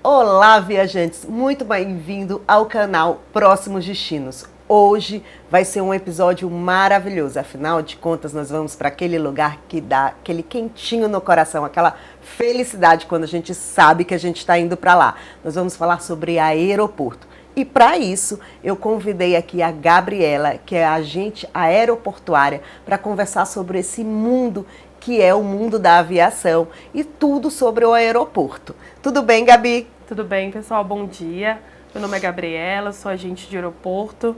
Olá, viajantes! Muito bem-vindo ao canal Próximos Destinos. Hoje vai ser um episódio maravilhoso, afinal de contas nós vamos para aquele lugar que dá aquele quentinho no coração, aquela felicidade quando a gente sabe que a gente está indo para lá. Nós vamos falar sobre aeroporto. E para isso, eu convidei aqui a Gabriela, que é agente aeroportuária, para conversar sobre esse mundo que é o mundo da aviação e tudo sobre o aeroporto. Tudo bem, Gabi? Tudo bem, pessoal? Bom dia. Meu nome é Gabriela, sou agente de aeroporto.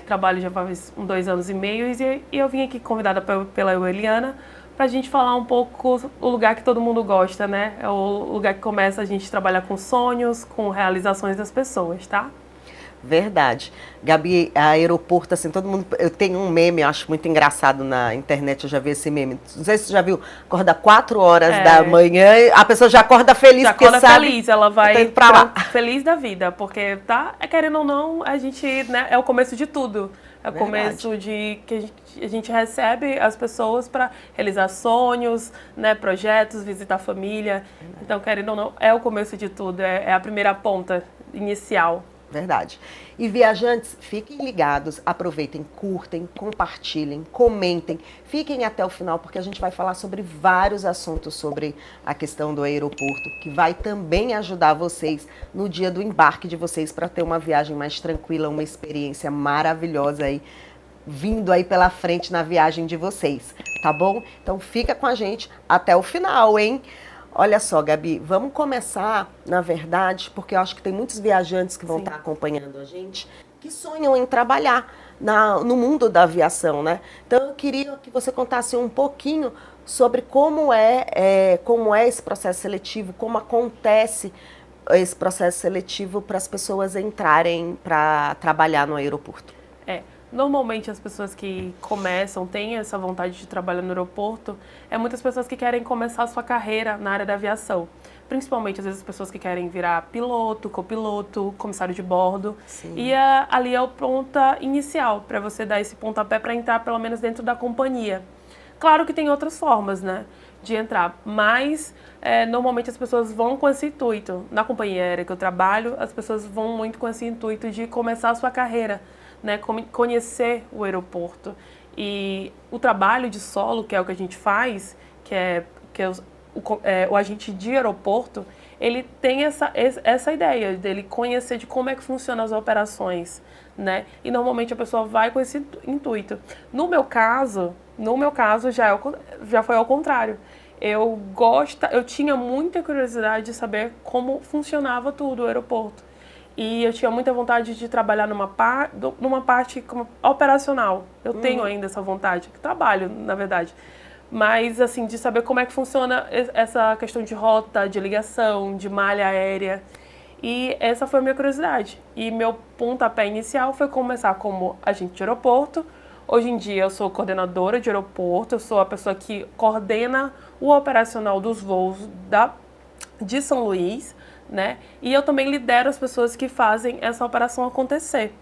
Trabalho já faz 2 anos e meio e eu vim aqui convidada pela Eliana para a gente falar um pouco o lugar que todo mundo gosta, né? É o lugar que começa a gente trabalhar com sonhos, com realizações das pessoas, tá? Verdade. Gabi, aeroporto, assim, todo mundo... Eu tenho um meme, eu acho muito engraçado na internet, eu já vi esse meme. Não sei se você já viu, acorda 4 horas da manhã, a pessoa já acorda feliz, já porque acorda sabe... feliz, ela vai pra lá. feliz da vida, porque tá, querendo ou não, a gente, né, é o começo de tudo. É o começo de que a gente recebe as pessoas para realizar sonhos, né, projetos, visitar a família. Então, querendo ou não, é o começo de tudo, é a primeira ponta inicial. Verdade. E viajantes, fiquem ligados, aproveitem, curtem, compartilhem, comentem, fiquem até o final porque a gente vai falar sobre vários assuntos sobre a questão do aeroporto, que vai também ajudar vocês no dia do embarque de vocês para ter uma viagem mais tranquila, uma experiência maravilhosa aí, vindo aí pela frente na viagem de vocês, tá bom? Então fica com a gente até o final, hein? Olha só, Gabi, vamos começar, na verdade, porque eu acho que tem muitos viajantes que vão estar acompanhando a gente, que sonham em trabalhar no mundo da aviação, né? Então, eu queria que você contasse um pouquinho sobre como é esse processo seletivo, como acontece esse processo seletivo para as pessoas entrarem para trabalhar no aeroporto. Normalmente as pessoas que começam, têm essa vontade de trabalhar no aeroporto, muitas pessoas que querem começar a sua carreira na área da aviação. Principalmente, às vezes, pessoas que querem virar piloto, copiloto, comissário de bordo. Sim. E ali é o ponto inicial, para você dar esse pontapé para entrar, pelo menos, dentro da companhia. Claro que tem outras formas, né, de entrar, mas normalmente as pessoas vão com esse intuito. Na companhia aérea que eu trabalho, as pessoas vão muito com esse intuito de começar a sua carreira, né, conhecer o aeroporto. E o trabalho de solo, que é o que a gente faz, que é o agente de aeroporto, ele tem essa ideia dele conhecer de como é que funcionam as operações, né? E normalmente a pessoa vai com esse intuito. No meu caso já foi ao contrário. Eu tinha muita curiosidade de saber como funcionava tudo o aeroporto. E eu tinha muita vontade de trabalhar numa parte operacional. Eu tenho ainda essa vontade, que trabalho, na verdade. Mas, assim, de saber como é que funciona essa questão de rota, de ligação, de malha aérea. E essa foi a minha curiosidade. E meu pontapé inicial foi começar como agente de aeroporto. Hoje em dia eu sou coordenadora de aeroporto, eu sou a pessoa que coordena o operacional dos voos de São Luís, né? E eu também lidero as pessoas que fazem essa operação acontecer.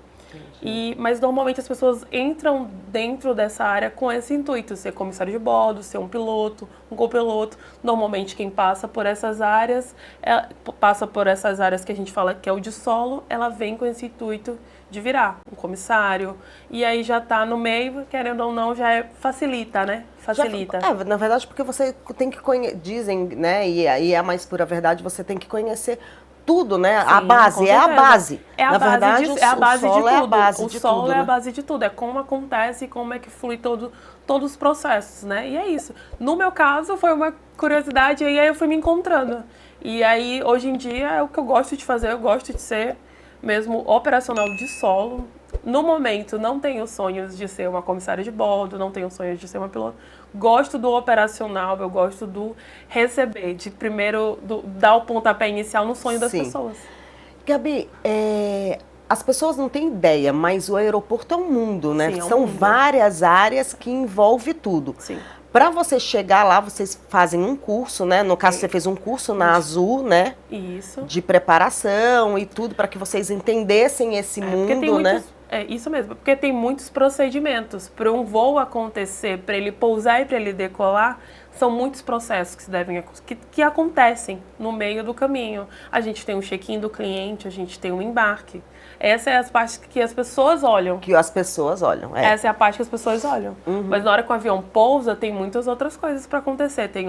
Mas normalmente as pessoas entram dentro dessa área com esse intuito, ser comissário de bordo, ser um piloto, um copiloto. Normalmente quem passa por essas áreas, que a gente fala que é o de solo, ela vem com esse intuito de virar um comissário. E aí já está no meio, querendo ou não, facilita, né? Facilita. Na verdade, porque você tem que conhecer, dizem, né, e aí a mais pura verdade, você tem que conhecer tudo, né? Sim, a base, é a base. Na verdade, o solo é a base de tudo. O solo é a base de tudo. É como acontece e como é que flui todos os processos, né? E é isso. No meu caso, foi uma curiosidade e aí eu fui me encontrando. E aí, hoje em dia, é o que eu gosto de fazer. Eu gosto de ser mesmo operacional de solo. No momento, não tenho sonhos de ser uma comissária de bordo, não tenho sonhos de ser uma piloto. Gosto do operacional, eu gosto do receber, de primeiro dar o pontapé inicial no sonho das pessoas. Gabi, as pessoas não têm ideia, mas o aeroporto é um mundo, né? Sim, São várias áreas que envolve tudo. Sim. Para você chegar lá, vocês fazem um curso, né? No caso, você fez um curso na Azul, né? Isso. De preparação e tudo, para que vocês entendessem esse mundo, né? Isso mesmo, porque tem muitos procedimentos. Para um voo acontecer, para ele pousar e para ele decolar, São muitos processos que se devem que acontecem no meio do caminho. A gente tem o check-in do cliente, a gente tem o embarque. Essa é a parte que as pessoas olham. Que as pessoas olham. Essa é a parte que as pessoas olham. Mas na hora que o avião pousa, tem muitas outras coisas para acontecer. Tem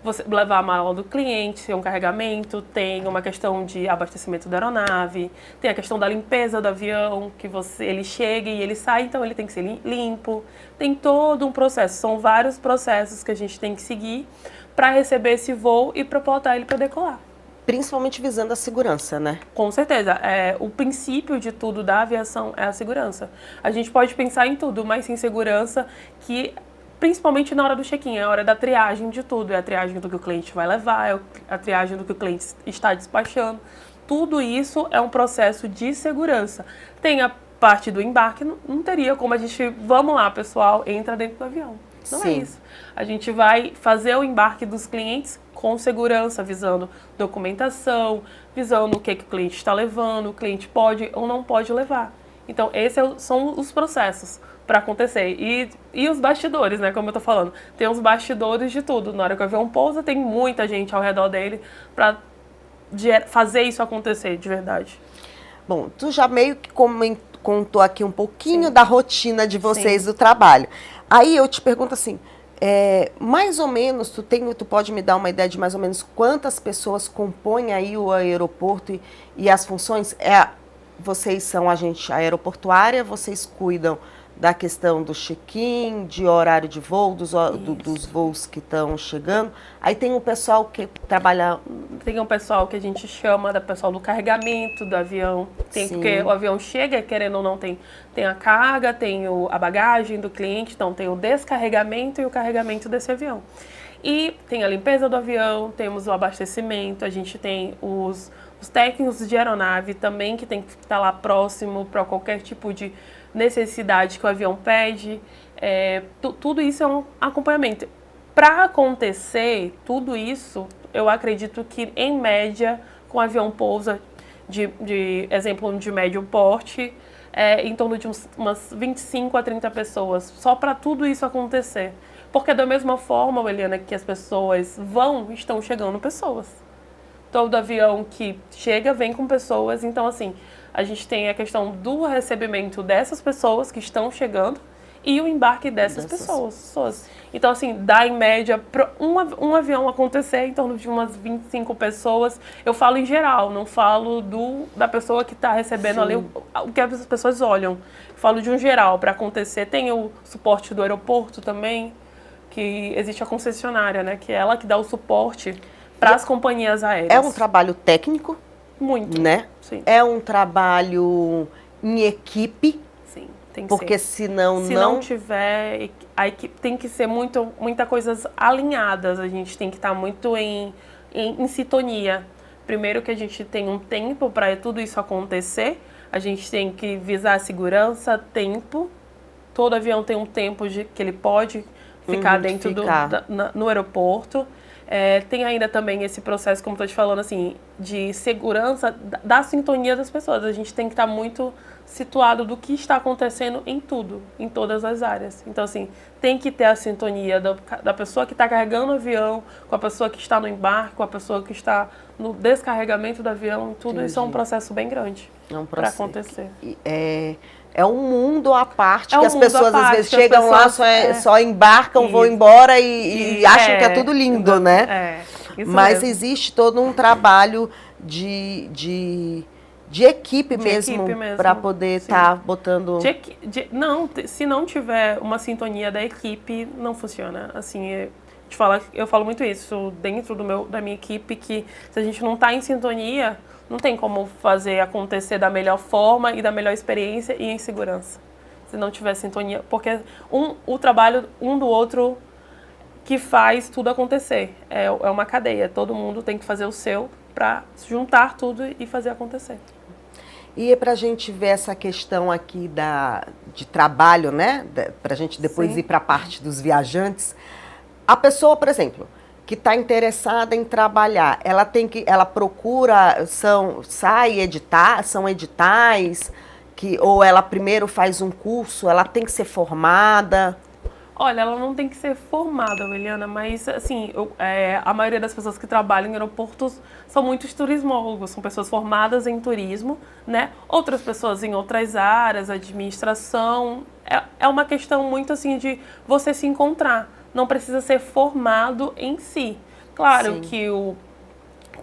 você levar a mala do cliente, tem um carregamento, tem uma questão de abastecimento da aeronave, tem a questão da limpeza do avião, que ele chega e ele sai, então ele tem que ser limpo. Tem todo um processo, são vários processos que a gente tem que seguir para receber esse voo e para botar ele para decolar. Principalmente visando a segurança, né? Com certeza. O princípio de tudo da aviação é a segurança. A gente pode pensar em tudo, mas sem segurança, que principalmente na hora do check-in, é a hora da triagem de tudo. É a triagem do que o cliente vai levar, é a triagem do que o cliente está despachando. Tudo isso é um processo de segurança. Tem a parte do embarque, não teria como a gente... Vamos lá, pessoal, entra dentro do avião. Não é isso. A gente vai fazer o embarque dos clientes com segurança, visando documentação, visando o que o cliente está levando, o cliente pode ou não pode levar. Então, esses são os processos para acontecer. E os bastidores, né, como eu tô falando. Tem os bastidores de tudo. Na hora que o avião pousa, tem muita gente ao redor dele para fazer isso acontecer de verdade. Bom, tu já meio que contou aqui um pouquinho da rotina de vocês do trabalho. Aí eu te pergunto assim, mais ou menos, tu pode me dar uma ideia de mais ou menos quantas pessoas compõem aí o aeroporto e as funções? Vocês são agente aeroportuária, vocês cuidam da questão do check-in, de horário de voo, dos voos que estão chegando. Aí tem o pessoal que trabalha... Tem um pessoal que a gente chama da pessoal do carregamento do avião. Porque o avião chega, querendo ou não, tem a carga, tem a bagagem do cliente, então tem o descarregamento e o carregamento desse avião. E tem a limpeza do avião, temos o abastecimento, a gente tem os técnicos de aeronave também, que tem que estar lá próximo para qualquer tipo de necessidade que o avião pede. Tudo isso é um acompanhamento. Para acontecer tudo isso, eu acredito que, em média, com o avião pousa, de exemplo, de médio porte, em torno de umas 25 a 30 pessoas, só para tudo isso acontecer. Porque da mesma forma, Eliana, que as pessoas estão chegando pessoas. Todo avião que chega vem com pessoas, então assim, a gente tem a questão do recebimento dessas pessoas que estão chegando e o embarque dessas pessoas. Então assim, dá em média para um avião acontecer em torno de umas 25 pessoas. Eu falo em geral, não falo da pessoa que está recebendo ali o que as pessoas olham. Eu falo de um geral, para acontecer. Tem o suporte do aeroporto também, que existe a concessionária, né, que é ela que dá o suporte para as companhias aéreas. É um trabalho técnico. Muito. Né? Sim. É um trabalho em equipe. Sim, tem que porque ser. Se não tiver, a equipe tem que ser muita coisas alinhadas. A gente tem que estar muito em sintonia. Primeiro que a gente tem um tempo para tudo isso acontecer. A gente tem que visar a segurança, tempo. Todo avião tem um tempo que ele pode ficar dentro no aeroporto. Tem ainda também esse processo, como estou te falando, assim, de segurança da sintonia das pessoas. A gente tem que estar muito situado do que está acontecendo em tudo, em todas as áreas. Então, assim, tem que ter a sintonia da pessoa que está carregando o avião, com a pessoa que está no embarque, com a pessoa que está no descarregamento do avião. Tudo isso é um processo bem grande para acontecer. É um mundo à parte, que as pessoas às vezes chegam lá, só embarcam, vão embora e acham que é tudo lindo, né? Mas existe todo um trabalho de equipe mesmo para poder estar botando... se não tiver uma sintonia da equipe, não funciona. Assim, eu falo muito isso dentro da minha equipe, que se a gente não está em sintonia, não tem como fazer acontecer da melhor forma e da melhor experiência e em segurança. Se não tiver sintonia, porque o trabalho do outro que faz tudo acontecer. É uma cadeia, todo mundo tem que fazer o seu para juntar tudo e fazer acontecer. E para a gente ver essa questão aqui de trabalho, né? Para a gente depois ir para a parte dos viajantes. A pessoa, por exemplo, que está interessada em trabalhar, ela procura, são editais, ou ela primeiro faz um curso, ela tem que ser formada? Olha, ela não tem que ser formada, Eliana, mas assim, a maioria das pessoas que trabalham em aeroportos são muitos turismólogos, são pessoas formadas em turismo, né? Outras pessoas em outras áreas, administração. É uma questão muito assim de você se encontrar. Não precisa ser formado em si. Claro Sim. que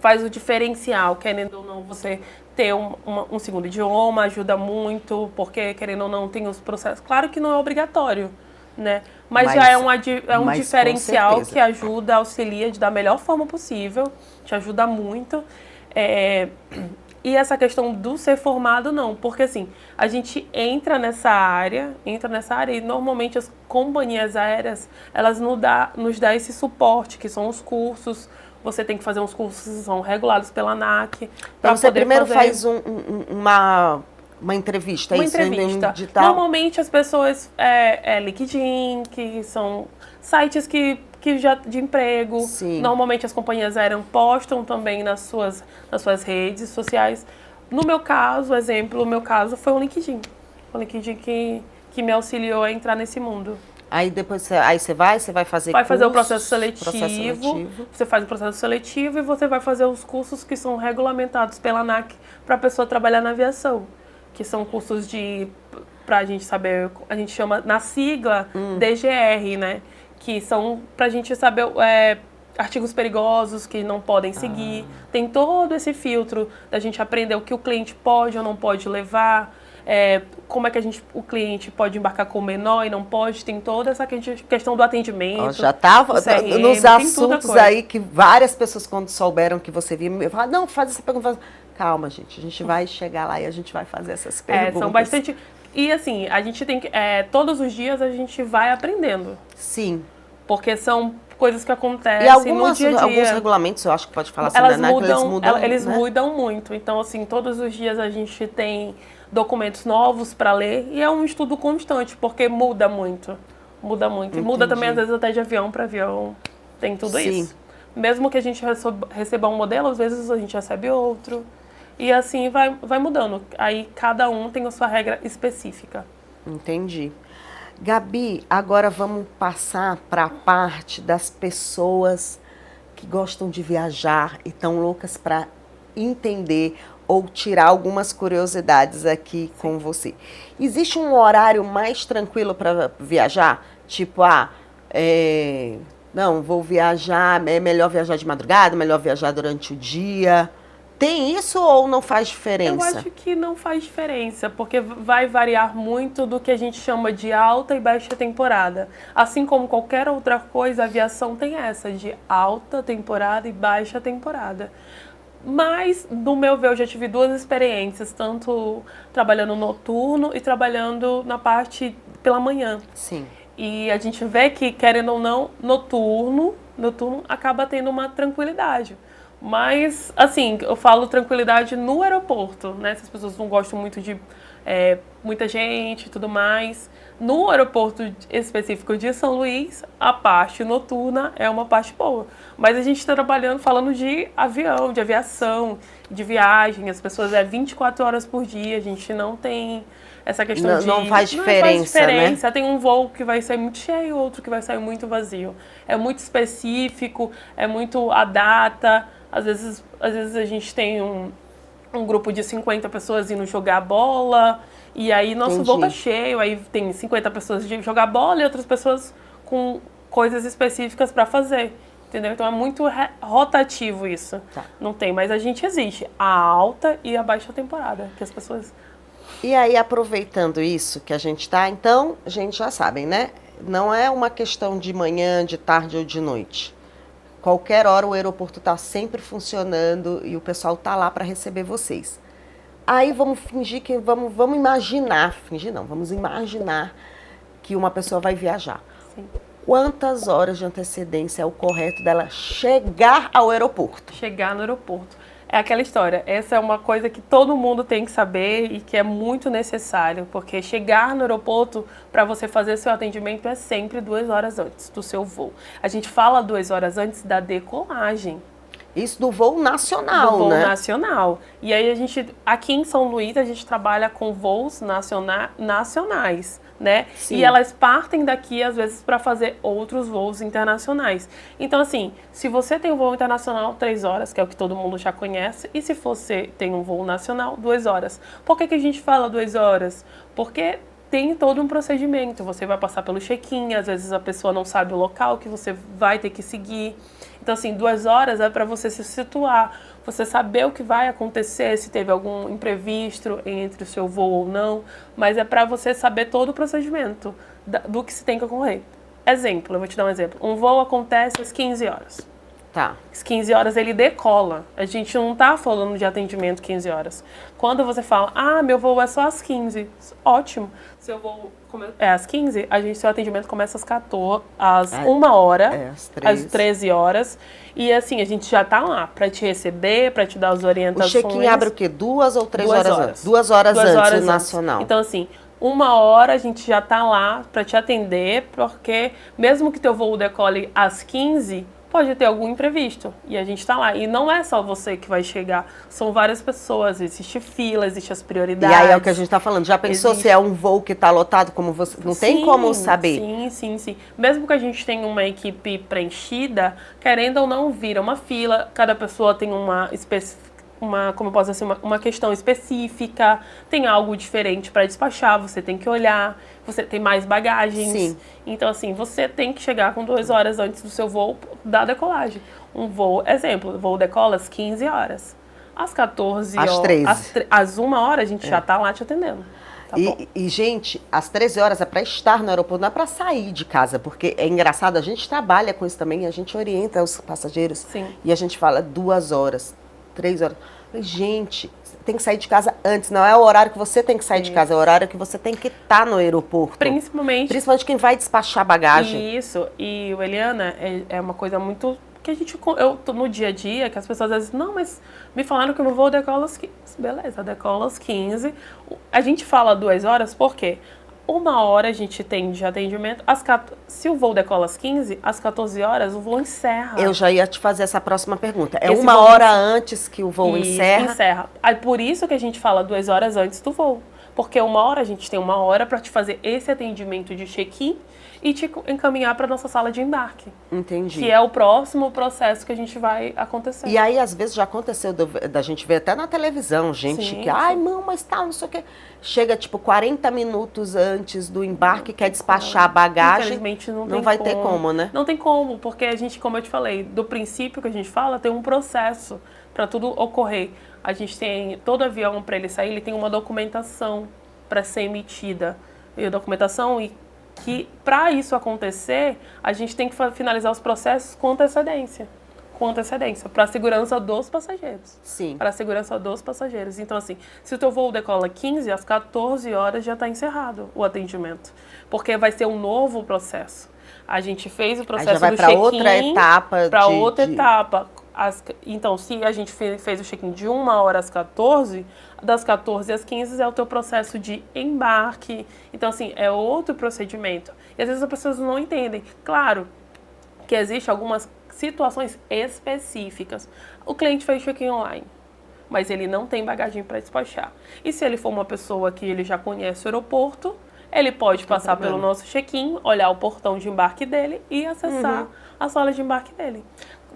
faz o diferencial, querendo ou não, você ter um segundo idioma ajuda muito, porque querendo ou não tem os processos. Claro que não é obrigatório, né? Mas já é um diferencial que ajuda, auxilia da melhor forma possível, te ajuda muito. E essa questão do ser formado, não. Porque, assim, a gente entra nessa área e normalmente as companhias aéreas, elas nos dão esse suporte, que são os cursos. Você tem que fazer uns cursos que são regulados pela ANAC. Então, você primeiro faz uma entrevista, uma isso? Entrevista. Normalmente as pessoas, LinkedIn, que são sites que já de emprego. Sim. Normalmente as companhias aéreas postam também nas suas redes sociais. No meu caso, o meu caso foi o LinkedIn. O LinkedIn que me auxiliou a entrar nesse mundo. Aí depois você vai fazer Vai fazer cursos, o processo seletivo. Você faz o processo seletivo e você vai fazer os cursos que são regulamentados pela ANAC para a pessoa trabalhar na aviação. Que são cursos pra gente saber, a gente chama na sigla DGR, né? Que são pra gente saber artigos perigosos que não podem seguir. Tem todo esse filtro da gente aprender o que o cliente pode ou não pode levar, como é que o cliente pode embarcar com o menor e não pode. Tem toda essa questão do atendimento. Já estava nos assuntos aí que várias pessoas, quando souberam que você vinha, me falaram, não, faz essa pergunta. Calma, gente, a gente vai chegar lá e a gente vai fazer essas perguntas. São bastante... E assim, a gente tem que... todos os dias a gente vai aprendendo. Sim. Porque são coisas que acontecem no dia a dia. Alguns regulamentos, eu acho que pode falar sobre eles mudam muito. Então, assim, todos os dias a gente tem documentos novos para ler e é um estudo constante, porque muda muito. Muda muito. E muda também, às vezes, até de avião para avião. Tem tudo isso. Mesmo que a gente receba um modelo, às vezes a gente recebe outro. E assim vai mudando. Aí cada um tem a sua regra específica. Entendi. Gabi, agora vamos passar para a parte das pessoas que gostam de viajar e estão loucas para entender ou tirar algumas curiosidades aqui com você. Existe um horário mais tranquilo para viajar? Tipo, não, vou viajar, é melhor viajar de madrugada, melhor viajar durante o dia. Tem isso ou não faz diferença? Eu acho que não faz diferença, porque vai variar muito do que a gente chama de alta e baixa temporada. Assim como qualquer outra coisa, a aviação tem essa de alta temporada e baixa temporada. Mas, no meu ver, eu já tive duas experiências, tanto trabalhando noturno e trabalhando na parte pela manhã. Sim. E a gente vê que, querendo ou não, noturno acaba tendo uma tranquilidade. Mas, assim, eu falo tranquilidade no aeroporto, né? Se as pessoas não gostam muito de muita gente e tudo mais. No aeroporto específico de São Luís, a parte noturna é uma parte boa. Mas a gente está trabalhando, falando de avião, de aviação, de viagem. As pessoas 24 horas por dia, a gente não tem essa questão não faz diferença, não faz diferença, né? Tem um voo que vai sair muito cheio, outro que vai sair muito vazio. É muito específico, é muito a data. Às vezes a gente tem um grupo de 50 pessoas indo jogar bola, e aí nosso voo tá cheio, aí tem 50 pessoas de jogar bola e outras pessoas com coisas específicas para fazer, entendeu? Então é muito rotativo isso. Tá. Não tem, mas a gente existe, a alta e a baixa temporada, que as pessoas... E aí, aproveitando isso que a gente tá, então, a gente já sabem, né? Não é uma questão de manhã, de tarde ou de noite. Qualquer hora o aeroporto está sempre funcionando e o pessoal está lá para receber vocês. Aí vamos fingir que vamos imaginar que uma pessoa vai viajar. Sim. Quantas horas de antecedência é o correto dela chegar ao aeroporto? Chegar no aeroporto. É aquela história, essa é uma coisa que todo mundo tem que saber e que é muito necessário, porque chegar no aeroporto para você fazer seu atendimento é sempre 2 horas antes do seu voo. A gente fala 2 horas antes da decolagem. Isso do voo nacional, do voo né? nacional. E aí aqui em São Luís, a gente trabalha com voos nacionais. né? Sim. E elas partem daqui, às vezes, para fazer outros voos internacionais. Então, assim, se você tem um voo internacional, 3 horas, que é o que todo mundo já conhece, e se você tem um voo nacional, 2 horas. Por que a gente fala 2 horas? Porque tem todo um procedimento. Você vai passar pelo check-in, às vezes a pessoa não sabe o local que você vai ter que seguir. Então, assim, 2 horas é para você se situar, você saber o que vai acontecer, se teve algum imprevisto entre o seu voo ou não, mas é para você saber todo o procedimento do que se tem que ocorrer. Exemplo, eu vou te dar um exemplo. Um voo acontece às 15 horas. Tá. Às 15 horas ele decola. A gente não tá falando de atendimento 15 horas. Quando você fala, meu voo é só às 15, ótimo. Seu voo é às 15, seu atendimento começa às 14, às 1 hora, às 13 horas. E assim, a gente já tá lá para te receber, para te dar as orientações. O check-in abre o quê? 2 ou 3 horas antes? 2 horas antes, o nacional. Então, assim, 1 hora a gente já tá lá para te atender, porque mesmo que teu voo decole às 15, pode ter algum imprevisto e a gente está lá. E não é só você que vai chegar, são várias pessoas, existe fila, existe as prioridades. E aí é o que a gente está falando. Já pensou se é um voo que está lotado, como você não tem como saber? Sim. Mesmo que a gente tenha uma equipe preenchida, querendo ou não, vira uma fila, cada pessoa tem como eu posso dizer, uma questão específica, tem algo diferente para despachar, você tem que olhar, você tem mais bagagens. Sim. Então, assim, você tem que chegar com 2 horas antes do seu voo da decolagem. Um voo, exemplo, o voo decola às 15 horas. Às 14 horas. Às 13. Às 1 hora a gente já tá lá te atendendo. Tá e, gente, às 13 horas é para estar no aeroporto, não é para sair de casa, porque é engraçado, a gente trabalha com isso também, a gente orienta os passageiros. Sim. E a gente fala 2 horas. 3 horas. Gente, tem que sair de casa antes. Não é o horário que você tem que sair de casa, é o horário que você tem que estar no aeroporto. Principalmente quem vai despachar bagagem. Isso. E, Eliana, é uma coisa muito que eu tô no dia a dia, que as pessoas às vezes, não, mas me falaram que eu não vou decolar às 15. Beleza, decola às 15. A gente fala 2 horas, por quê? 1 hora a gente tem de atendimento. Se o voo decola às 15, às 14 horas o voo encerra. Eu já ia te fazer essa próxima pergunta. É 1 hora antes que o voo encerra? Aí por isso que a gente fala 2 horas antes do voo. Porque 1 hora, a gente tem 1 hora para te fazer esse atendimento de check-in e te encaminhar para nossa sala de embarque. Entendi. Que é o próximo processo que a gente vai acontecer. E aí, às vezes, já aconteceu da gente ver até na televisão, gente que, não, mas tal, não sei o quê. Chega, tipo, 40 minutos antes do embarque, quer despachar a bagagem. Infelizmente, não vai ter como, né? Não tem como, porque a gente, como eu te falei, do princípio que a gente fala, tem um processo para tudo ocorrer. A gente tem, todo avião, para ele sair, ele tem uma documentação para ser emitida. E a documentação, que para isso acontecer, a gente tem que finalizar os processos com antecedência. Para a segurança dos passageiros. Sim. Para a segurança dos passageiros. Então, assim, se o teu voo decola 15, às 14 horas já está encerrado o atendimento. Porque vai ser um novo processo. A gente fez o processo do check-in. Aí já vai para outra etapa. Para outra etapa. Então, se a gente fez o check-in de 1 hora às 14, das 14 às 15 é o teu processo de embarque. Então, assim, é outro procedimento. E às vezes as pessoas não entendem. Claro que existem algumas situações específicas. O cliente fez check-in online, mas ele não tem bagagem para despachar. E se ele for uma pessoa que ele já conhece o aeroporto, ele pode passar pelo nosso check-in, olhar o portão de embarque dele e acessar a sala de embarque dele.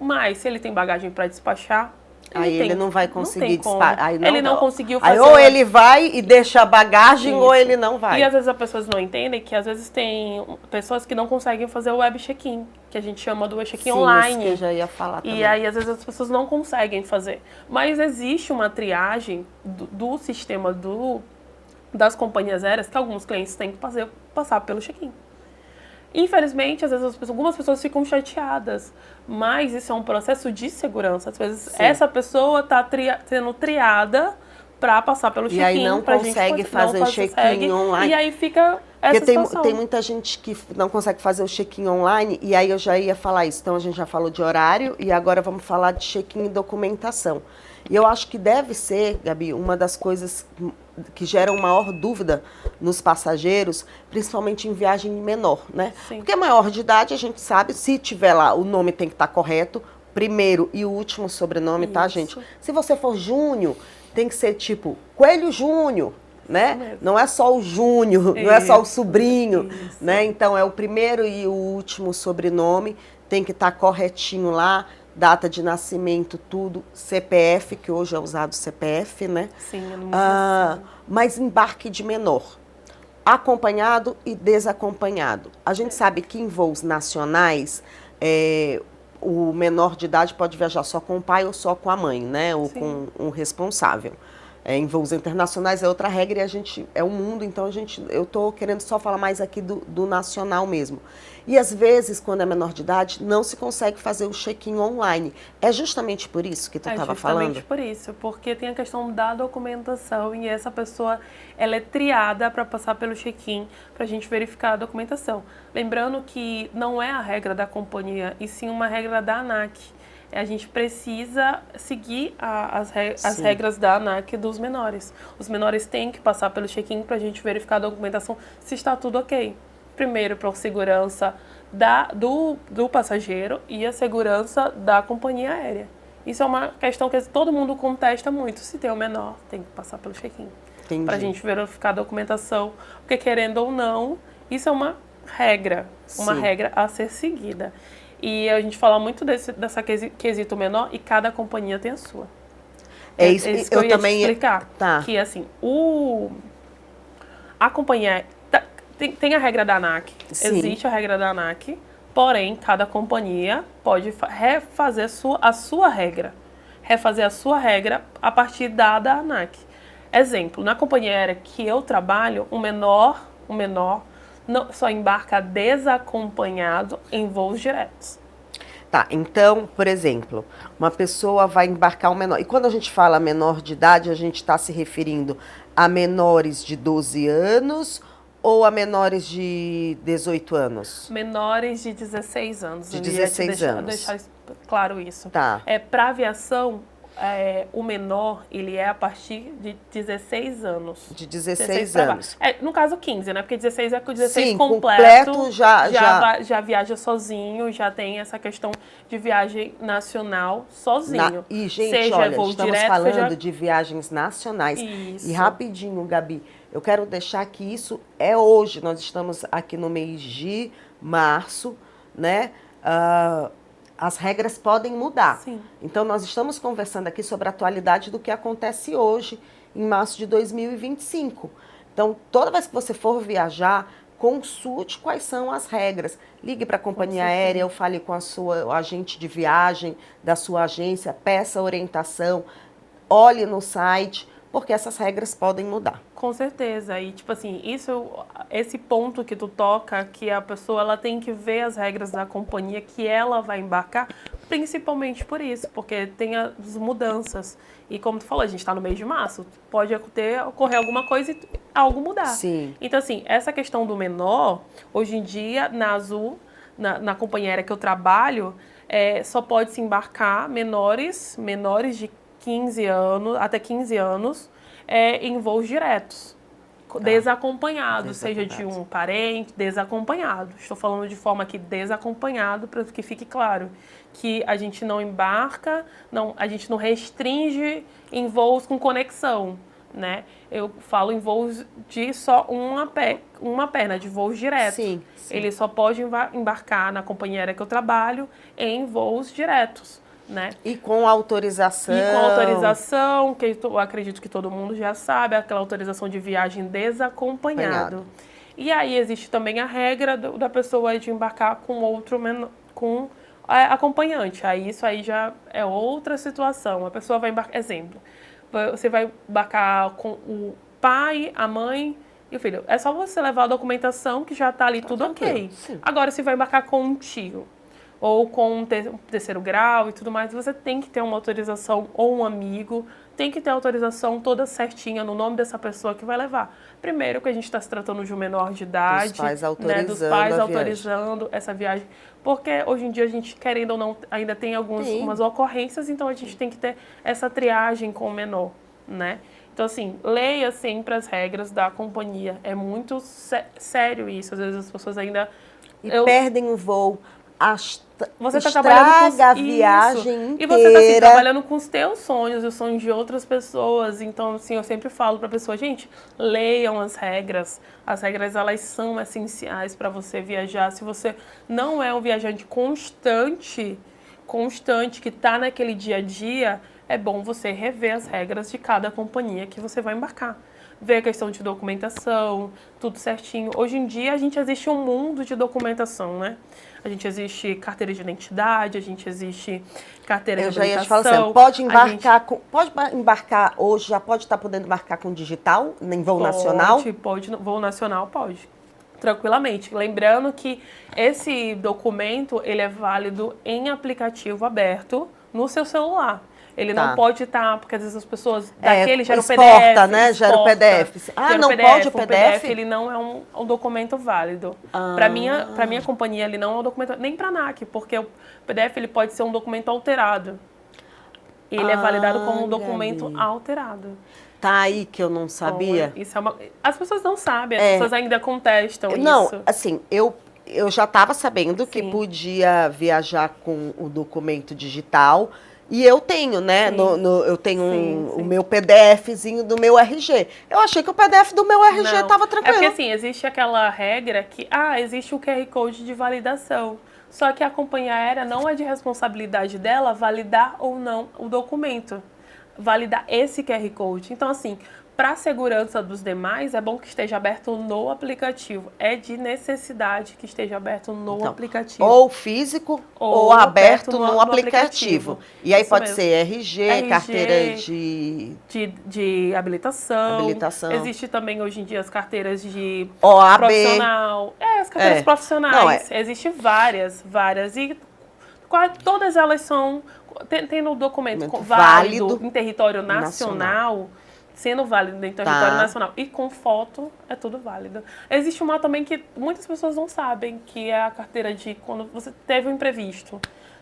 Mas se ele tem bagagem para despachar, ele não vai conseguir despachar. Ele não conseguiu fazer. Aí ou ele vai e deixa a bagagem, ou ele não vai. E às vezes as pessoas não entendem que às vezes tem pessoas que não conseguem fazer o web check-in, que a gente chama do check-in online. Isso que eu já ia falar também. E aí às vezes as pessoas não conseguem fazer. Mas existe uma triagem do sistema das companhias aéreas que alguns clientes têm que passar pelo check-in. Infelizmente, às vezes algumas pessoas ficam chateadas, mas isso é um processo de segurança. Às vezes essa pessoa está sendo triada para passar pelo check-in. E aí não consegue fazer o check-in online. E aí fica essa situação. Tem muita gente que não consegue fazer o check-in online, e aí eu já ia falar isso. Então a gente já falou de horário e agora vamos falar de check-in e documentação. E eu acho que deve ser, Gabi, uma das coisas que geram maior dúvida nos passageiros, principalmente em viagem menor, né? Sim. Porque maior de idade, a gente sabe, se tiver lá, o nome tem que estar correto, primeiro e o último sobrenome, tá, gente? Se você for Júnior, tem que ser tipo Coelho Júnior, né? mesmo. Não é só o Júnior, não é só o sobrinho, Isso. né? Então é o primeiro e o último sobrenome, tem que estar corretinho lá, data de nascimento, tudo, CPF, que hoje é usado CPF, né? Sim, é muito Mas embarque de menor, acompanhado e desacompanhado. A gente sabe que em voos nacionais, o menor de idade pode viajar só com o pai ou só com a mãe, né? Ou com um responsável. Em voos internacionais é outra regra e a gente é um mundo, então eu estou querendo só falar mais aqui do nacional mesmo. E às vezes, quando é menor de idade, não se consegue fazer o check-in online. É justamente por isso que tu estava falando? É justamente por isso, porque tem a questão da documentação e essa pessoa ela é triada para passar pelo check-in para a gente verificar a documentação. Lembrando que não é a regra da companhia, e sim uma regra da ANAC. A gente precisa seguir as regras da ANAC dos menores. Os menores têm que passar pelo check-in para a gente verificar a documentação se está tudo ok. Primeiro, para a segurança do passageiro e a segurança da companhia aérea. Isso é uma questão que todo mundo contesta muito. Se tem o menor, tem que passar pelo check-in. Para a gente verificar a documentação. Porque, querendo ou não, isso é uma regra. Uma regra a ser seguida. E a gente fala muito dessa quesito menor e cada companhia tem a sua. É isso que eu ia também te explicar. Tá. Que assim, a companhia tem a regra da ANAC, existe a regra da ANAC, porém cada companhia pode refazer a sua regra. Refazer a sua regra a partir da ANAC. Exemplo, na companhia aérea que eu trabalho, o menor só embarca desacompanhado em voos diretos. Tá, então, por exemplo, uma pessoa vai embarcar um menor. E quando a gente fala menor de idade, a gente está se referindo a menores de 12 anos ou a menores de 18 anos? Menores de 16 anos. De 16 anos. Deixar claro isso. Tá. Para aviação, o menor, ele é a partir de 16 anos. De 16 anos. No caso, 15, né? Porque 16 é que o 16 Sim, completo já viaja sozinho, já tem essa questão de viagem nacional sozinho. E, gente, seja olha, voo estamos direto, falando de viagens nacionais. Isso. E rapidinho, Gabi, eu quero deixar que isso é hoje. Nós estamos aqui no mês de março, né? As regras podem mudar. Sim. Então, nós estamos conversando aqui sobre a atualidade do que acontece hoje, em março de 2025. Então, toda vez que você for viajar, consulte quais são as regras. Ligue para a companhia aérea, ou fale com o agente de viagem da sua agência, peça orientação, olhe no site, porque essas regras podem mudar. Com certeza. E, tipo assim, esse ponto que tu toca, que a pessoa ela tem que ver as regras da companhia que ela vai embarcar, principalmente por isso, porque tem as mudanças. E como tu falou, a gente está no mês de março, pode ocorrer alguma coisa e algo mudar. Sim. Então, assim, essa questão do menor, hoje em dia, na Azul, na companhia aérea que eu trabalho, só pode se embarcar menores de 15 anos, até 15 anos, em voos diretos, desacompanhado, seja de um parente, desacompanhado. Estou falando de forma aqui desacompanhado, para que fique claro que a gente não embarca, a gente não restringe em voos com conexão, né? Eu falo em voos de só uma perna, de voos diretos. Sim. Ele só pode embarcar na companhia aérea que eu trabalho em voos diretos. Né? E com autorização. Que eu acredito que todo mundo já sabe, aquela autorização de viagem desacompanhado. E aí existe também a regra da pessoa de embarcar com acompanhante. Aí isso aí já é outra situação. A pessoa vai embarcar, exemplo, você vai embarcar com o pai, a mãe e o filho. É só você levar a documentação que já está ali tudo ok. Sim. Agora, se vai embarcar com um tio ou com um terceiro grau e tudo mais, você tem que ter uma autorização, ou um amigo, tem que ter a autorização toda certinha no nome dessa pessoa que vai levar. Primeiro que a gente está se tratando de um menor de idade, dos pais autorizando essa viagem, porque hoje em dia a gente, querendo ou não, ainda tem algumas ocorrências, então a gente tem que ter essa triagem com o menor, né? Então, assim, leia sempre as regras da companhia. É muito sério isso. Às vezes as pessoas ainda... perdem o voo. Você está trabalhando estraga a viagem inteira. E você está assim, trabalhando com os teus sonhos e os sonhos de outras pessoas. Então, assim, eu sempre falo para a pessoa, gente, leiam as regras. As regras, elas são essenciais para você viajar. Se você não é um viajante constante, que está naquele dia a dia, é bom você rever as regras de cada companhia que você vai embarcar. Ver a questão de documentação, tudo certinho. Hoje em dia, existe um mundo de documentação, né? A gente existe carteira de identidade, a gente existe carteira de habilitação. Eu já ia te falar assim, pode embarcar hoje, já pode estar podendo embarcar com digital, em voo nacional? Pode, voo nacional pode, tranquilamente. Lembrando que esse documento, ele é válido em aplicativo aberto no seu celular. Ele não pode estar, porque às vezes as pessoas daquele gera o PDF. Né? Gera o PDF. Não pode o PDF? Ele não é um documento válido. Para minha companhia, ele não é um documento, nem para a ANAC, porque o PDF ele pode ser um documento alterado. Ele é validado como um documento alterado. Tá aí que eu não sabia. Então, isso as pessoas não sabem, as pessoas ainda contestam isso. Não, assim, eu já estava sabendo que podia viajar com o documento digital. E eu tenho, né? Eu tenho o meu PDFzinho do meu RG. Eu achei que o PDF do meu RG estava tranquilo. É porque assim, existe aquela regra que, existe o QR Code de validação. Só que a companhia aérea não é de responsabilidade dela validar ou não o documento. Validar esse QR Code. Então, assim, para a segurança dos demais, é bom que esteja aberto no aplicativo. É de necessidade que esteja aberto no aplicativo. Ou físico ou aberto no aplicativo. E aí pode ser RG, carteira de habilitação. Existe também hoje em dia as carteiras de OAB. Profissional. As carteiras profissionais. Existem várias. E todas elas são... Tendo um documento válido em território nacional. Sendo válido em território nacional e com foto, é tudo válido. Existe uma também que muitas pessoas não sabem, que é a carteira de quando você teve um imprevisto.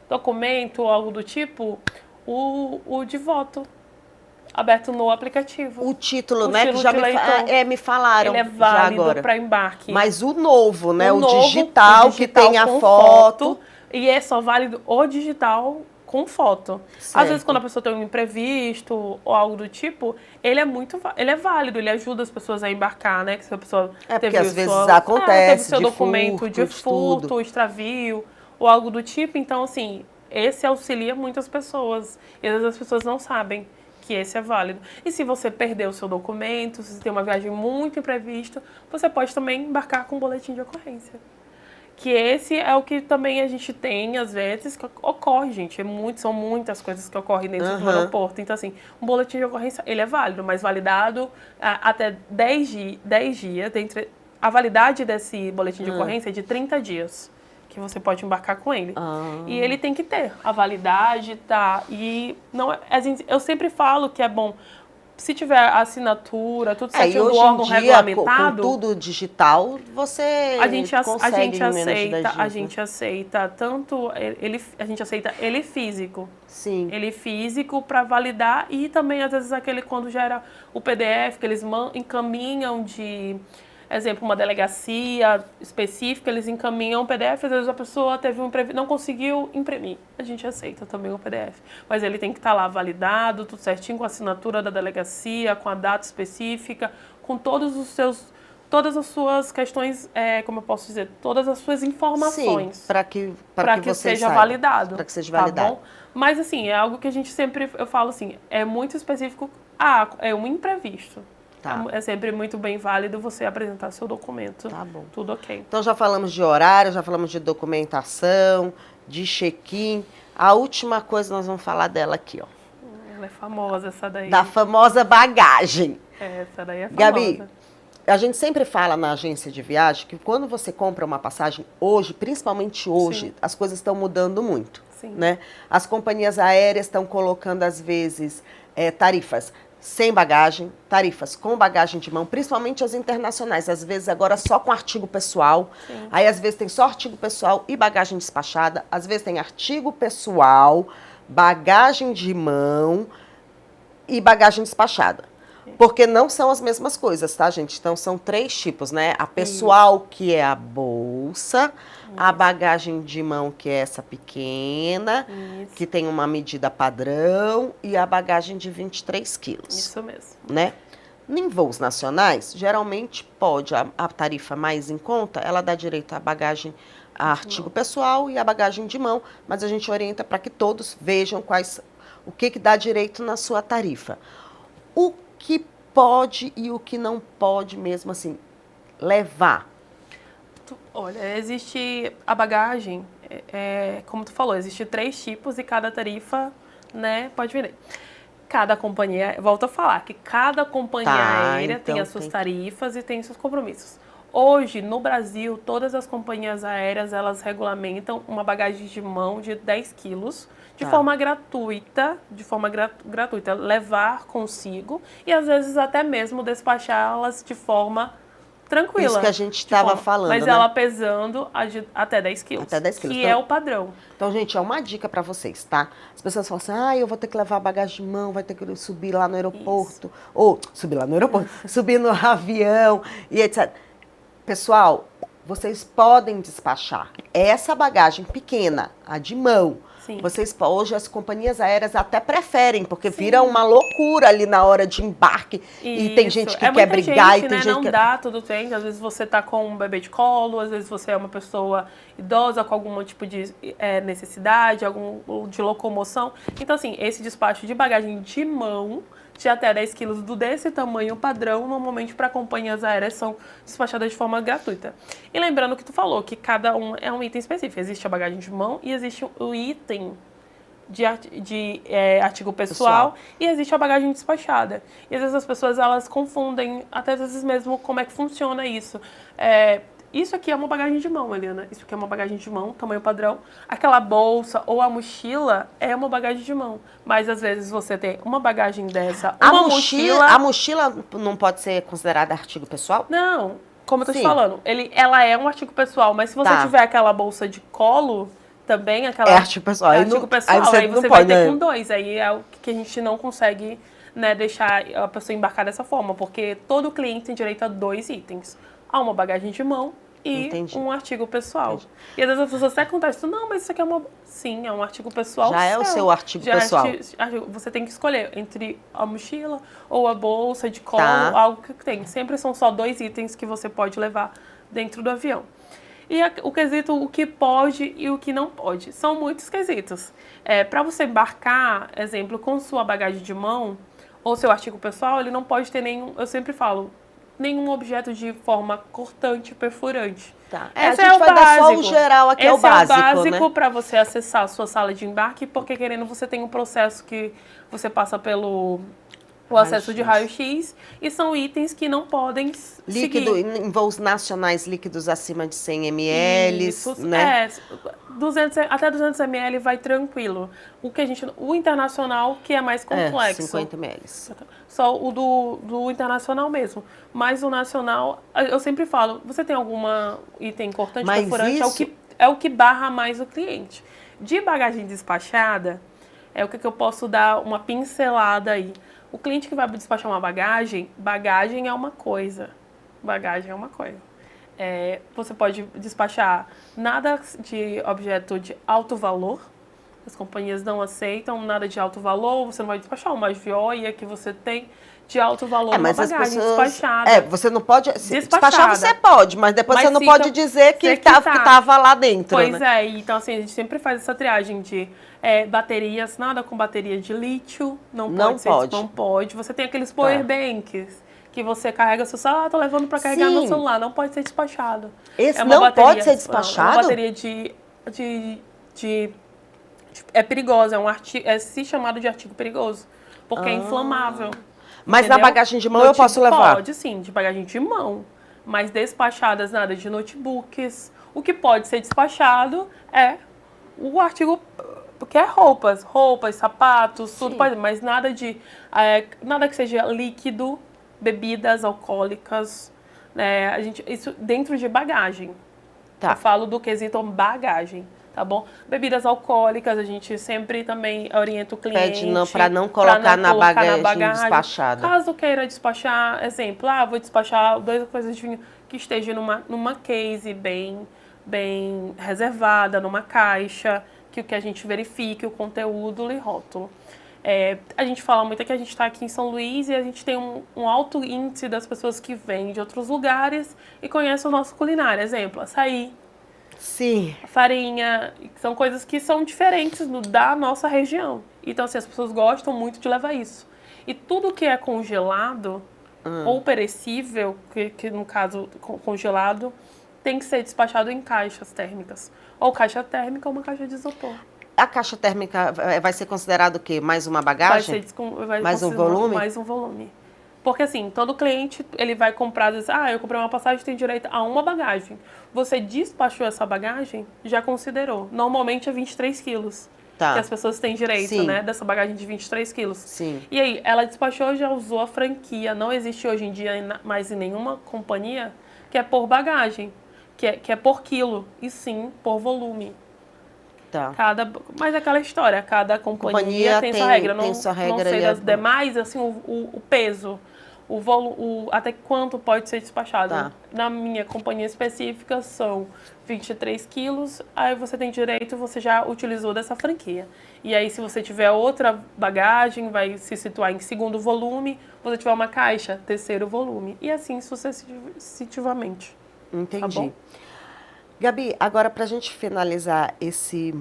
Documento ou algo do tipo, o de voto, aberto no aplicativo. O título, né? Que já me falaram. Ele é válido para embarque. Mas o novo, né? O digital que tem a foto. E é só válido o digital com foto. Certo. Às vezes, quando a pessoa tem um imprevisto ou algo do tipo, ele é válido, ele ajuda as pessoas a embarcar, né? Que se a pessoa porque às vezes acontece teve seu documento de furto, extravio ou algo do tipo. Então, assim, esse auxilia muitas pessoas. E às vezes as pessoas não sabem que esse é válido. E se você perdeu o seu documento, se você tem uma viagem muito imprevista, você pode também embarcar com um boletim de ocorrência. Que esse é o que também a gente tem, às vezes, que ocorre, gente. São muitas coisas que ocorrem dentro do aeroporto. Então, assim, um boletim de ocorrência, ele é válido, mas validado até 10 dias. A validade desse boletim de ocorrência é de 30 dias, que você pode embarcar com ele. E ele tem que ter a validade, E não, eu sempre falo que é bom... Se tiver assinatura, tudo certinho do órgão regulamentado... Com tudo digital, você a gente aceita tanto... A gente aceita ele físico. Sim. Ele físico para validar e também, às vezes, aquele quando gera o PDF, que eles encaminham de... Exemplo, uma delegacia específica, eles encaminham o PDF, às vezes a pessoa teve não conseguiu imprimir. A gente aceita também o PDF. Mas ele tem que estar lá validado, tudo certinho, com a assinatura da delegacia, com a data específica, com todas as suas questões, como eu posso dizer, todas as suas informações. Sim, para que seja validado. Para que seja validado. Tá bom? Mas, assim, é algo que a gente eu falo assim, é muito específico. É um imprevisto. É sempre muito bem válido você apresentar seu documento. Tá bom. Tudo ok. Então já falamos de horário, já falamos de documentação, de check-in. A última coisa nós vamos falar dela aqui, ó. Ela é famosa, essa daí. Da famosa bagagem. Essa daí é famosa. Gabi, a gente sempre fala na agência de viagem que quando você compra uma passagem hoje, principalmente hoje, as coisas estão mudando muito. Sim. Né? As companhias aéreas estão colocando, às vezes, tarifas sem bagagem, tarifas com bagagem de mão, principalmente as internacionais. Às vezes agora só com artigo pessoal. Sim. Aí às vezes tem só artigo pessoal e bagagem despachada. Às vezes tem artigo pessoal, bagagem de mão e bagagem despachada. Porque não são as mesmas coisas, tá, gente? Então, são 3 tipos, né? A pessoal, que é a bolsa, a bagagem de mão, que é essa pequena, que tem uma medida padrão, e a bagagem de 23 quilos. Isso mesmo. Né? Em voos nacionais, geralmente pode, a tarifa mais em conta, ela dá direito à bagagem, a artigo pessoal e a bagagem de mão, mas a gente orienta para que todos vejam o que dá direito na sua tarifa. O que pode e o que não pode mesmo assim levar? Olha, existe a bagagem, como tu falou, existe 3 tipos e cada tarifa, né, pode vender. Cada companhia, volto a falar, que cada companhia aérea então tem as suas tarifas e tem seus compromissos. Hoje, no Brasil, todas as companhias aéreas, elas regulamentam uma bagagem de mão de 10 quilos, de forma gratuita, levar consigo e às vezes até mesmo despachá-las de forma tranquila. Isso que a gente estava falando, mas né? ela pesando até 10 quilos. Até 10 quilos. Que é o padrão. Então, gente, é uma dica para vocês, tá? As pessoas falam assim, eu vou ter que levar a bagagem de mão, vai ter que subir lá no aeroporto. Isso. Ou, subir lá no aeroporto, subir no avião e etc. Pessoal, vocês podem despachar essa bagagem pequena, a de mão. Sim. Hoje as companhias aéreas até preferem, porque vira uma loucura ali na hora de embarque. Isso. E tem gente que quer brigar e tem gente não que... dá tudo bem. Às vezes você tá com um bebê de colo, às vezes você é uma pessoa idosa com algum tipo de necessidade, de locomoção. Então, assim, esse despacho de bagagem de mão de até 10 quilos desse tamanho padrão, normalmente para companhias aéreas são despachadas de forma gratuita. E lembrando que tu falou que cada um é um item específico. Existe a bagagem de mão e existe o item de artigo pessoal e existe a bagagem despachada. E às vezes as pessoas elas confundem, até às vezes mesmo, como é que funciona isso. Isso aqui é uma bagagem de mão, Eliana. Isso aqui é uma bagagem de mão, tamanho padrão. Aquela bolsa ou a mochila é uma bagagem de mão. Mas às vezes você tem uma bagagem dessa, uma mochila... A mochila não pode ser considerada artigo pessoal? Não, como eu tô te falando. Ela é um artigo pessoal, mas se você tiver aquela bolsa de colo, também aquela... É artigo pessoal. É artigo pessoal, aí você vai ter com 2. Aí é o que a gente não consegue, né, deixar a pessoa embarcar dessa forma. Porque todo cliente tem direito a 2 itens. Há uma bagagem de mão e um artigo pessoal. E às vezes as pessoas até acontecem, não, mas isso aqui é uma... Sim, é um artigo pessoal. Já é o seu artigo pessoal. Você tem que escolher entre a mochila ou a bolsa de colo, algo que tem. Sempre são só 2 itens que você pode levar dentro do avião. E o quesito, o que pode e o que não pode. São muitos quesitos. Para você embarcar, exemplo, com sua bagagem de mão ou seu artigo pessoal, ele não pode ter nenhum... Eu sempre falo, nenhum objeto de forma cortante, perfurante. Esse é o básico. Dar só o geral aqui, é o básico, é o básico, né? para você acessar a sua sala de embarque, porque querendo você tem um processo que você passa pelo acesso de raio-x e são itens que não podem líquido seguir. Em voos nacionais, líquidos acima de 100 ml, né? Até 200 ml vai tranquilo. O internacional que é mais complexo. 50 ml. Só o do internacional mesmo. Mas o nacional, eu sempre falo, você tem alguma item cortante, perfurante, é o que barra mais o cliente. De bagagem despachada, é o que eu posso dar uma pincelada aí. O cliente que vai despachar uma bagagem é uma coisa. Bagagem é uma coisa. Você pode despachar nada de objeto de alto valor. As companhias não aceitam nada de alto valor. Você não vai despachar uma joia que você tem de alto valor numa bagagem despachada. Você não pode... Despachar você pode, mas depois você não pode dizer que estava lá dentro. Pois é, então assim, a gente sempre faz essa triagem de baterias, nada com bateria de lítio, não pode. Você tem aqueles power banks que você carrega seu celular, tô levando para carregar meu celular, não pode ser despachado. Esse não pode ser despachado? É uma bateria é perigosa, é se chamado de artigo perigoso, porque é inflamável. Mas na bagagem de mão eu posso levar? Pode sim, de bagagem de mão. Mas despachadas nada de notebooks. O que pode ser despachado é o artigo, que é roupas, sapatos, tudo pode, mas nada que seja líquido, bebidas alcoólicas, né? Isso dentro de bagagem. Eu falo do quesito bagagem. tá bom? Bebidas alcoólicas, a gente sempre também orienta o cliente. Pede para não colocar na bagagem despachada. Caso queira despachar, exemplo, vou despachar 2 coisas de vinho que esteja numa case bem reservada, numa caixa, que o que a gente verifique o conteúdo e rótulo. A gente fala muito que a gente está aqui em São Luís e a gente tem um alto índice das pessoas que vêm de outros lugares e conhecem o nosso culinário. Exemplo, açaí, sim, farinha, são coisas que são diferentes da nossa região. Então, assim, as pessoas gostam muito de levar isso. E tudo que é congelado ou perecível, que no caso congelado, tem que ser despachado em caixas térmicas. Ou caixa térmica ou uma caixa de isopor. A caixa térmica vai ser considerado o quê? Mais uma bagagem? Mais um volume? Mais um volume. Porque assim, todo cliente, ele vai comprar, às vezes, eu comprei uma passagem, tem direito a uma bagagem. Você despachou essa bagagem, já considerou. Normalmente é 23 quilos. Tá. Que as pessoas têm direito, Sim. né? Dessa bagagem de 23 quilos. Sim. E aí, ela despachou, já usou a franquia. Não existe hoje em dia mais em nenhuma companhia que é por bagagem, que é por quilo, e sim por volume. Tá. Mas é aquela história, cada companhia tem sua regra. Tem sua regra. Não sei das demais, assim, o peso, até quanto pode ser despachado. Tá. Na minha companhia específica são 23 quilos, aí você tem direito, você já utilizou dessa franquia. E aí, se você tiver outra bagagem, vai se situar em segundo volume, você tiver uma caixa, terceiro volume. E assim sucessivamente. Entendi. Tá bom? Gabi, agora para a gente finalizar esse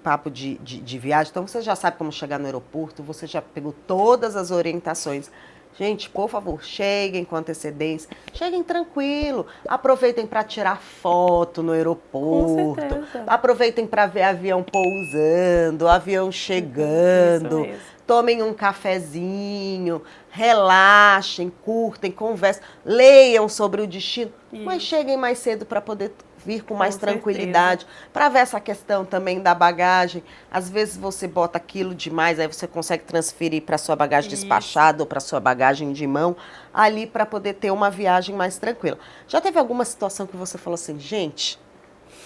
papo de viagem, então você já sabe como chegar no aeroporto, você já pegou todas as orientações. Gente, por favor, cheguem com antecedência, cheguem tranquilo, aproveitem para tirar foto no aeroporto, Com certeza. aproveitem para ver avião pousando, avião chegando, Isso mesmo. tomem um cafezinho, relaxem, curtem, conversem, leiam sobre o destino, mas cheguem mais cedo para poder vir com mais tranquilidade, para ver essa questão também da bagagem. Às vezes você bota aquilo demais, aí você consegue transferir para sua bagagem despachada ou para sua bagagem de mão, ali para poder ter uma viagem mais tranquila. Já teve alguma situação que você falou assim, gente,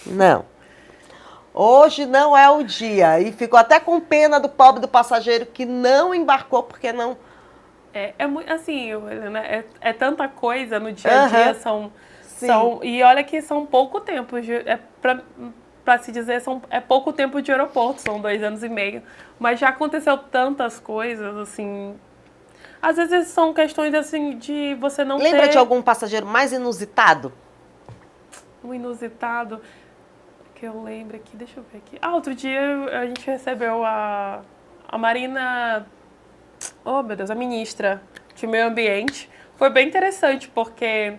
não, hoje não é o dia, e ficou até com pena do pobre do passageiro que não embarcou porque não... Assim, é tanta coisa no dia a dia, e olha que são pouco tempo, para se dizer, é pouco tempo de aeroporto, são 2 anos e meio, mas já aconteceu tantas coisas, assim, às vezes são questões, assim, de você não Lembra de algum passageiro mais inusitado? Um inusitado, que eu lembro aqui, deixa eu ver aqui. Outro dia a gente recebeu a Marina, oh meu Deus, a ministra de Meio Ambiente, foi bem interessante, porque...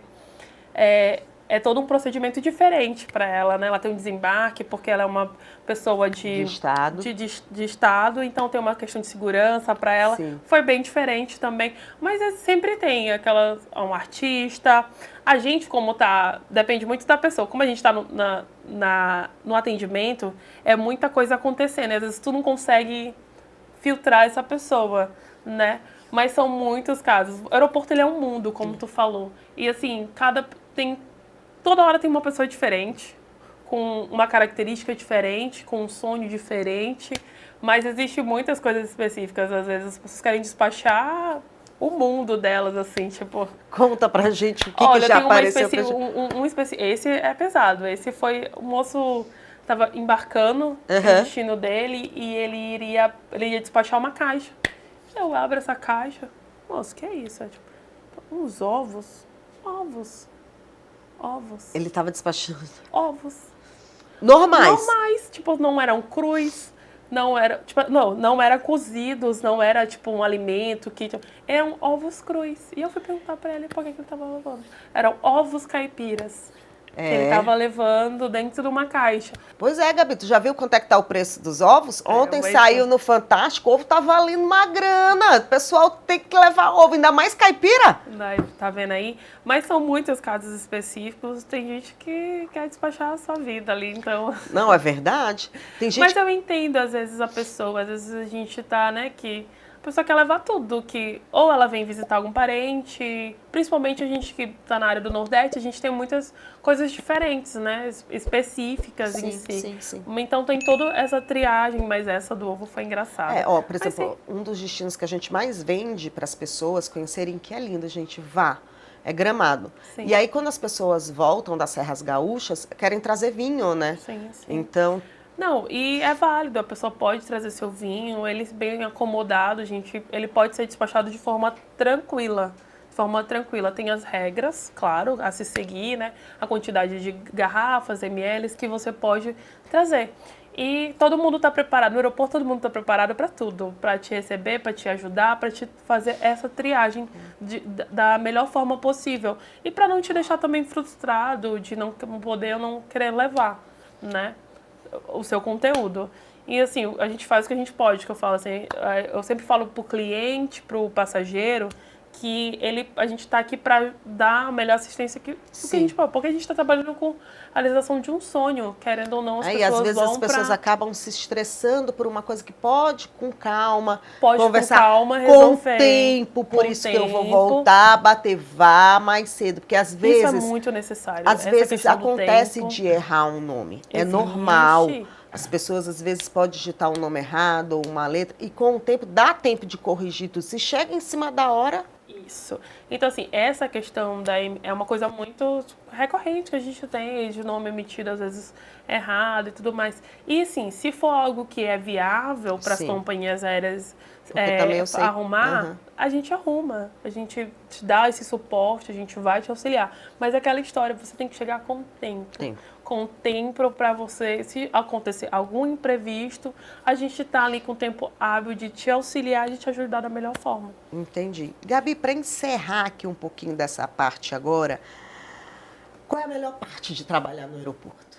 É todo um procedimento diferente para ela, né? Ela tem um desembarque, porque ela é uma pessoa de estado, então tem uma questão de segurança para ela. Sim. Foi bem diferente também, mas sempre tem um artista. A gente, depende muito da pessoa. Como a gente está no atendimento, é muita coisa acontecendo. Às vezes tu não consegue filtrar essa pessoa, né? Mas são muitos casos. O aeroporto, ele é um mundo, como tu falou. E assim, toda hora tem uma pessoa diferente, com uma característica diferente, com um sonho diferente, mas existe muitas coisas específicas. Às vezes as pessoas querem despachar o mundo delas, assim, tipo... Conta pra gente o que já apareceu pra gente. Esse é pesado. Esse foi... O moço estava embarcando no destino dele e ele ia despachar uma caixa. Eu abro essa caixa. Moço, que é isso? Tipo, uns ovos. Ele estava despachando. Ovos. Normais? Normais. Tipo, não eram crus, não era cozidos, não era tipo um alimento que... Eram ovos crus. E eu fui perguntar pra ele por que ele estava levando. Eram ovos caipiras. Que ele estava levando dentro de uma caixa. Pois é, Gabi, tu já viu quanto é que tá o preço dos ovos? Ontem saiu no Fantástico, o ovo tá valendo uma grana. O pessoal tem que levar ovo, ainda mais caipira. Tá vendo aí? Mas são muitos casos específicos. Tem gente que quer despachar a sua vida ali, então... Não, é verdade. Tem gente... Mas eu entendo, às vezes, a pessoa. Às vezes a gente tá, né, que... a pessoa quer levar tudo, que ou ela vem visitar algum parente, principalmente a gente que está na área do Nordeste, a gente tem muitas coisas diferentes, né, específicas em si. Sim. Então tem toda essa triagem, mas essa do ovo foi engraçada. Por exemplo, um dos destinos que a gente mais vende para as pessoas conhecerem, que é lindo, gente, vá, é Gramado. Sim. E aí quando as pessoas voltam das Serras Gaúchas, querem trazer vinho, né? Sim. Então... Não, e é válido, a pessoa pode trazer seu vinho, ele bem acomodado, ele pode ser despachado de forma tranquila. Tem as regras, claro, a se seguir, né? A quantidade de garrafas, ml que você pode trazer. E todo mundo está preparado, no aeroporto todo mundo está preparado para tudo, para te receber, para te ajudar, para te fazer essa triagem da melhor forma possível. E para não te deixar também frustrado de não poder ou não querer levar, né, o seu conteúdo. E assim, a gente faz o que a gente pode, que eu falo assim, eu sempre falo pro cliente, pro passageiro, que a gente está aqui para dar a melhor assistência que a gente pode, porque a gente está trabalhando com a realização de um sonho, querendo ou não, as pessoas às vezes vão as pessoas acabam se estressando por uma coisa que pode, com calma, conversar com calma, resolver. Com tempo, por isso que eu vou voltar, bater vá mais cedo, porque às vezes... Isso é muito necessário. Às vezes acontece de errar um nome, é normal. As pessoas às vezes podem digitar um nome errado ou uma letra, e com o tempo, dá tempo de corrigir tudo. Se chega em cima da hora... Isso. Então, assim, essa questão é uma coisa muito recorrente que a gente tem, de nome emitido às vezes errado e tudo mais. E, assim, se for algo que é viável para as companhias aéreas arrumar, a gente arruma. A gente te dá esse suporte, a gente vai te auxiliar. Mas aquela história, você tem que chegar com tempo. Com tempo para você, se acontecer algum imprevisto, a gente está ali com tempo hábil de te auxiliar, de te ajudar da melhor forma. Entendi. Gabi, para encerrar aqui um pouquinho dessa parte agora, qual é a melhor parte de trabalhar no aeroporto?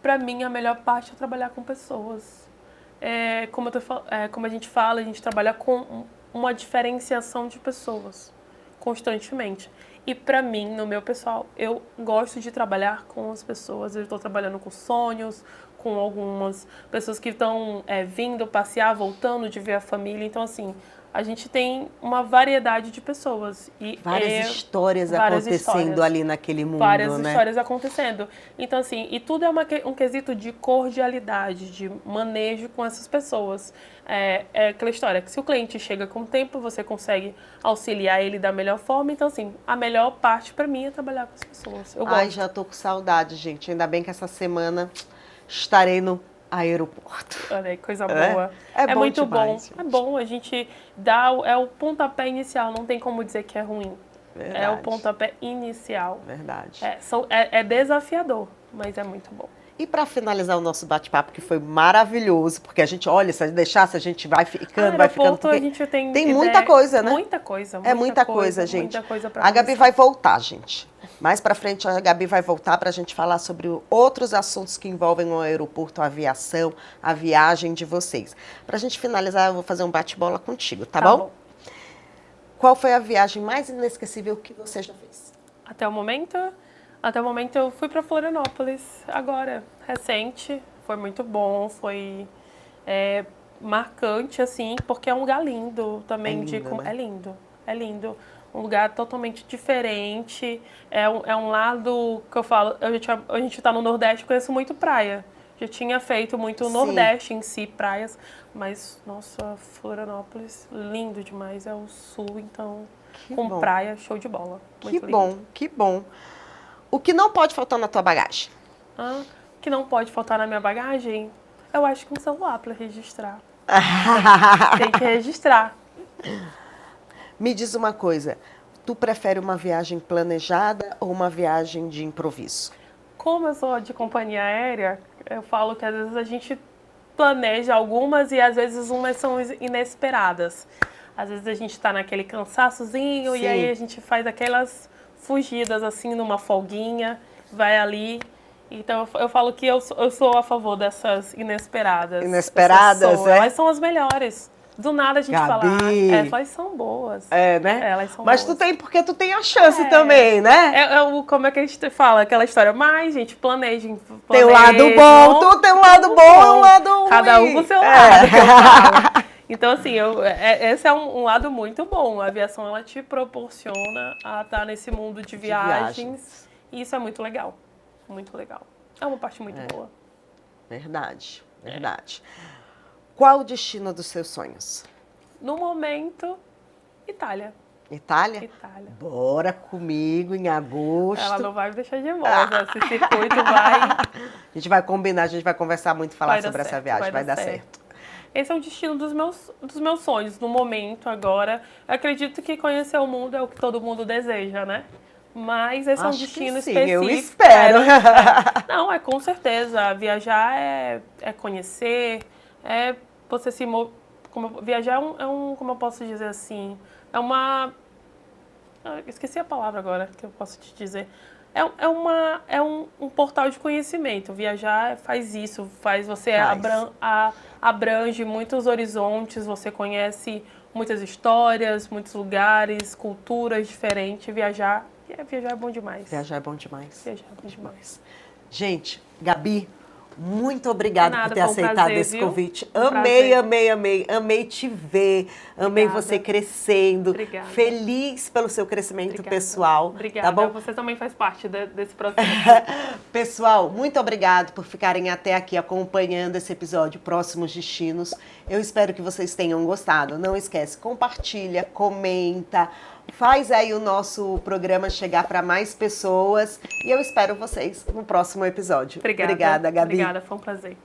Para mim, a melhor parte é trabalhar com pessoas. Como a gente fala, a gente trabalha com uma diferenciação de pessoas constantemente. E para mim, no meu pessoal, eu gosto de trabalhar com as pessoas. Eu estou trabalhando com sonhos, com algumas pessoas que estão vindo passear, voltando de ver a família. Então, assim, a gente tem uma variedade de pessoas. E várias histórias acontecendo ali naquele mundo, várias histórias acontecendo. Então, assim, e tudo é um quesito de cordialidade, de manejo com essas pessoas. É aquela história que se o cliente chega com tempo, você consegue auxiliar ele da melhor forma. Então, assim, a melhor parte para mim é trabalhar com as pessoas. Eu gosto. Já tô com saudade, gente. Ainda bem que essa semana estarei no aeroporto. Olha aí, coisa boa. É bom muito demais, bom. Gente. É bom, a gente dá o pontapé inicial, não tem como dizer que é ruim. Verdade. É o pontapé inicial. Verdade. É desafiador, mas é muito bom. E para finalizar o nosso bate-papo, que foi maravilhoso, porque a gente, olha, se a gente deixasse, a gente vai ficando, vai ficando. A gente tem muita coisa, né? Muita coisa. É muita coisa, gente. Muita coisa pra a Gabi vai voltar, gente. Mais para frente, a Gabi vai voltar para a gente falar sobre outros assuntos que envolvem o aeroporto, a aviação, a viagem de vocês. Para a gente finalizar, eu vou fazer um bate-bola contigo, tá bom? Qual foi a viagem mais inesquecível que você já fez? Até o momento eu fui para Florianópolis, agora, recente. Foi muito bom, foi marcante, assim, porque é um lugar lindo também. É lindo. Um lugar totalmente diferente. É um lado que eu falo, a gente está no Nordeste, eu conheço muito praia. Já tinha feito muito o Nordeste em si, praias. Mas, nossa, Florianópolis, lindo demais. É o sul, então, praia, show de bola. Muito lindo. Que bom. O que não pode faltar na tua bagagem? O que não pode faltar na minha bagagem? Eu acho que um celular para registrar. Tem que registrar. Me diz uma coisa, tu prefere uma viagem planejada ou uma viagem de improviso? Como eu sou de companhia aérea, eu falo que às vezes a gente planeja algumas e às vezes umas são inesperadas. Às vezes a gente está naquele cansaçozinho e aí a gente faz aquelas fugidas assim numa folguinha, vai ali. Então eu falo que eu sou a favor dessas inesperadas. Inesperadas, Elas são as melhores. Do nada a gente fala, elas são boas. Né? Elas são Mas boas. tu tem, porque tu tem a chance também, né? Como é que a gente fala? Aquela história, mas, gente, planejem. Tem um lado bom, tu tem um lado bom e um lado ruim. Cada um com o seu lado, que eu falo. Então, assim, esse é um lado muito bom. A aviação, ela te proporciona a estar nesse mundo de viagens. E isso é muito legal. Muito legal. É uma parte muito boa. Verdade, verdade. Qual o destino dos seus sonhos? No momento, Itália. Itália? Itália. Bora comigo em agosto. Ela não vai me deixar de moça. Esse circuito vai... A gente vai combinar, a gente vai conversar muito, falar sobre essa viagem. Vai dar certo. Esse é o destino dos meus sonhos, no momento, agora. Eu acredito que conhecer o mundo é o que todo mundo deseja, né? Mas esse é um destino específico. Eu espero. Não, com certeza. Viajar é conhecer, é você se... Viajar como eu posso dizer assim, é uma... Esqueci a palavra agora que eu posso te dizer. É um portal de conhecimento. Viajar faz isso, faz você abrange muitos horizontes, você conhece muitas histórias, muitos lugares, culturas diferentes. Viajar é bom demais. Viajar é bom demais. Viajar é bom demais. Gente, Gabi, muito obrigada por ter aceitado prazer, esse convite. Prazer. Amei te ver. Amei você crescendo. Obrigada. Feliz pelo seu crescimento pessoal. Obrigada. Tá bom? Você também faz parte desse processo. Pessoal, muito obrigado por ficarem até aqui acompanhando esse episódio Próximos Destinos. Eu espero que vocês tenham gostado. Não esquece, compartilha, comenta. Faz aí o nosso programa chegar para mais pessoas e eu espero vocês no próximo episódio. Obrigada, Gabi. Obrigada, foi um prazer.